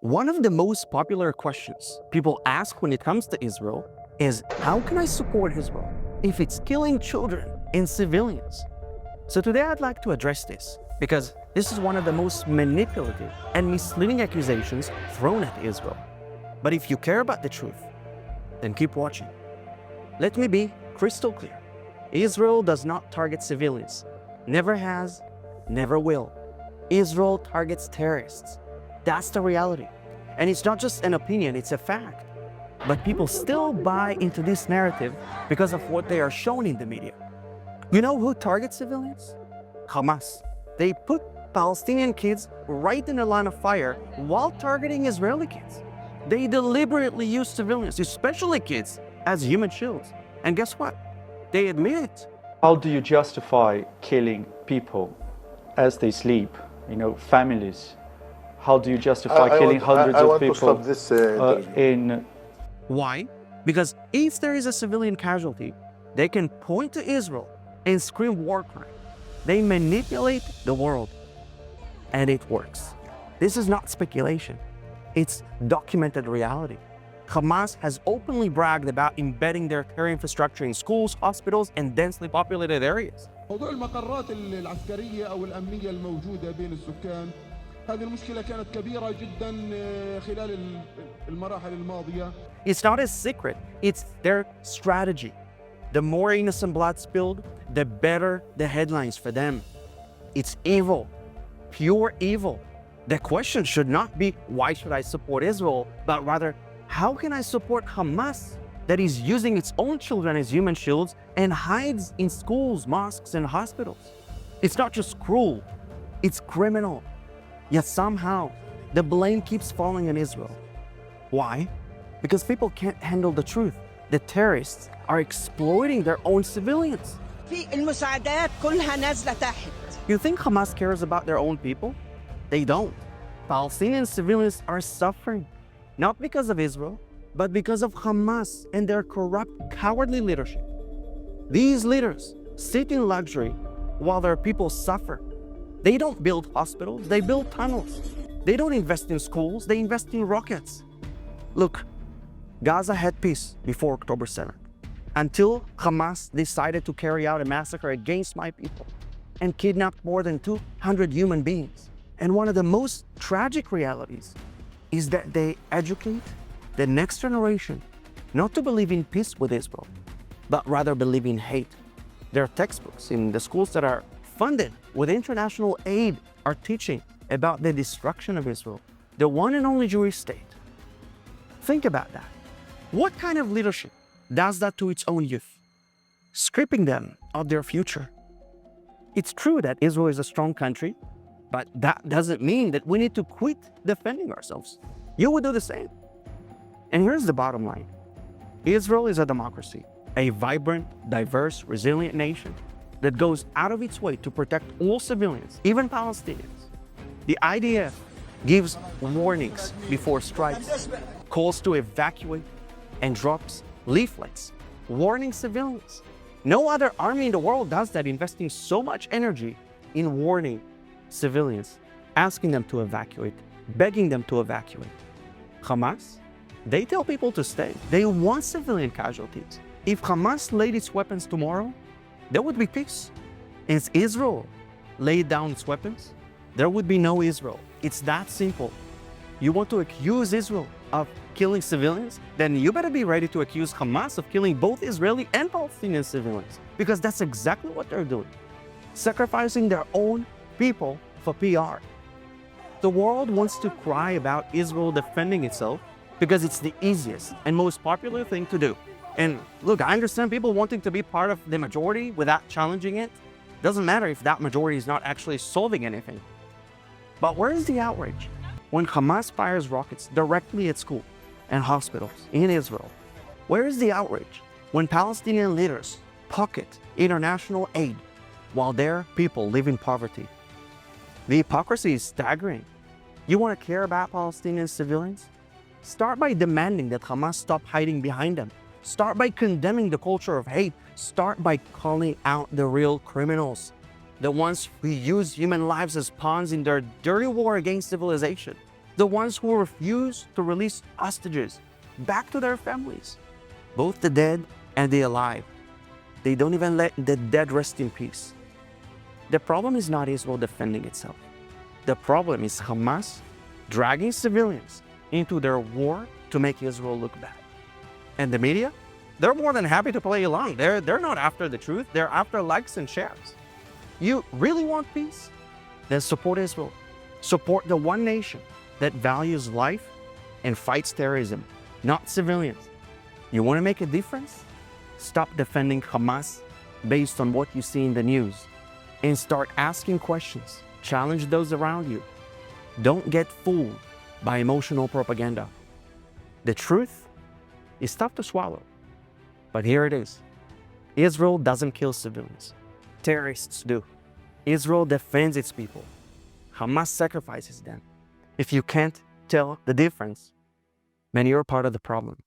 One of the most popular questions people ask when it comes to Israel is, how can I support Israel if it's killing children and civilians? So today I'd like to address this because this is one of the most manipulative and misleading accusations thrown at Israel. But if you care about the truth, then keep watching. Let me be crystal clear. Israel does not target civilians. Never has, never will. Israel targets terrorists. That's the reality. And it's not just an opinion, it's a fact. But people still buy into this narrative because of what they are shown in the media. You know who targets civilians? Hamas. They put Palestinian kids right in the line of fire while targeting Israeli kids. They deliberately use civilians, especially kids, as human shields. And guess what? They admit it. How do you justify killing people as they sleep, families? How do you justify killing hundreds of people in... Why? Because if there is a civilian casualty, they can point to Israel and scream war crime. They manipulate the world. And it works. This is not speculation. It's documented reality. Hamas has openly bragged about embedding their terror infrastructure in schools, hospitals, and densely populated areas. موضوع المقرات العسكرية أو الأمنية الموجودة بين السكان هذه المشكلة كانت كبيرة جدا خلال المراحل الماضية. It's not a secret, it's their strategy. The more innocent blood spilled, the better the headlines for them. It's evil, pure evil. The question should not be, why should I support Israel, but rather, how can I support Hamas that is using its own children as human shields and hides in schools, mosques, and hospitals? It's not just cruel, it's criminal. Yet somehow, the blame keeps falling on Israel. Why? Because people can't handle the truth. The terrorists are exploiting their own civilians. المساعدات كلها نازلة تحت. You think Hamas cares about their own people? They don't. Palestinian civilians are suffering, not because of Israel, but because of Hamas and their corrupt, cowardly leadership. These leaders sit in luxury while their people suffer. They don't build hospitals, they build tunnels. They don't invest in schools, they invest in rockets. Look, Gaza had peace before October 7th, until Hamas decided to carry out a massacre against my people and kidnapped more than 200 human beings. And one of the most tragic realities is that they educate the next generation not to believe in peace with Israel, but rather believe in hate. Their textbooks in the schools that are funded with international aid are teaching about the destruction of Israel, the one and only Jewish state. Think about that. What kind of leadership does that to its own youth, stripping them of their future? It's true that Israel is a strong country, but that doesn't mean that we need to quit defending ourselves. You would do the same. And here's the bottom line. Israel is a democracy, a vibrant, diverse, resilient nation that goes out of its way to protect all civilians, even Palestinians. The IDF gives warnings before strikes, calls to evacuate, and drops leaflets warning civilians. No other army in the world does that, investing so much energy in warning civilians, asking them to evacuate, begging them to evacuate. Hamas, they tell people to stay. They want civilian casualties. If Hamas laid its weapons tomorrow, there would be peace. If Israel laid down its weapons, there would be no Israel. It's that simple. You want to accuse Israel of killing civilians? Then you better be ready to accuse Hamas of killing both Israeli and Palestinian civilians, because that's exactly what they're doing, sacrificing their own people for PR. The world wants to cry about Israel defending itself because it's the easiest and most popular thing to do. And look, I understand people wanting to be part of the majority without challenging it. Doesn't matter if that majority is not actually solving anything. But where is the outrage when Hamas fires rockets directly at schools and hospitals in Israel? Where is the outrage when Palestinian leaders pocket international aid while their people live in poverty? The hypocrisy is staggering. You want to care about Palestinian civilians? Start by demanding that Hamas stop hiding behind them. Start by condemning the culture of hate. Start by calling out the real criminals, the ones who use human lives as pawns in their dirty war against civilization. The ones who refuse to release hostages back to their families, both the dead and the alive. They don't even let the dead rest in peace. The problem is not Israel defending itself. The problem is Hamas dragging civilians into their war to make Israel look bad. And the media, they're more than happy to play along. They're not after the truth, they're after likes and shares. You really want peace? Then support Israel. Support the one nation that values life and fights terrorism, not civilians. You want to make a difference? Stop defending Hamas based on what you see in the news and start asking questions. Challenge those around you. Don't get fooled by emotional propaganda. The truth is tough to swallow, but here it is. Israel doesn't kill civilians. Terrorists do. Israel defends its people. Hamas sacrifices them. If you can't tell the difference, then you're part of the problem.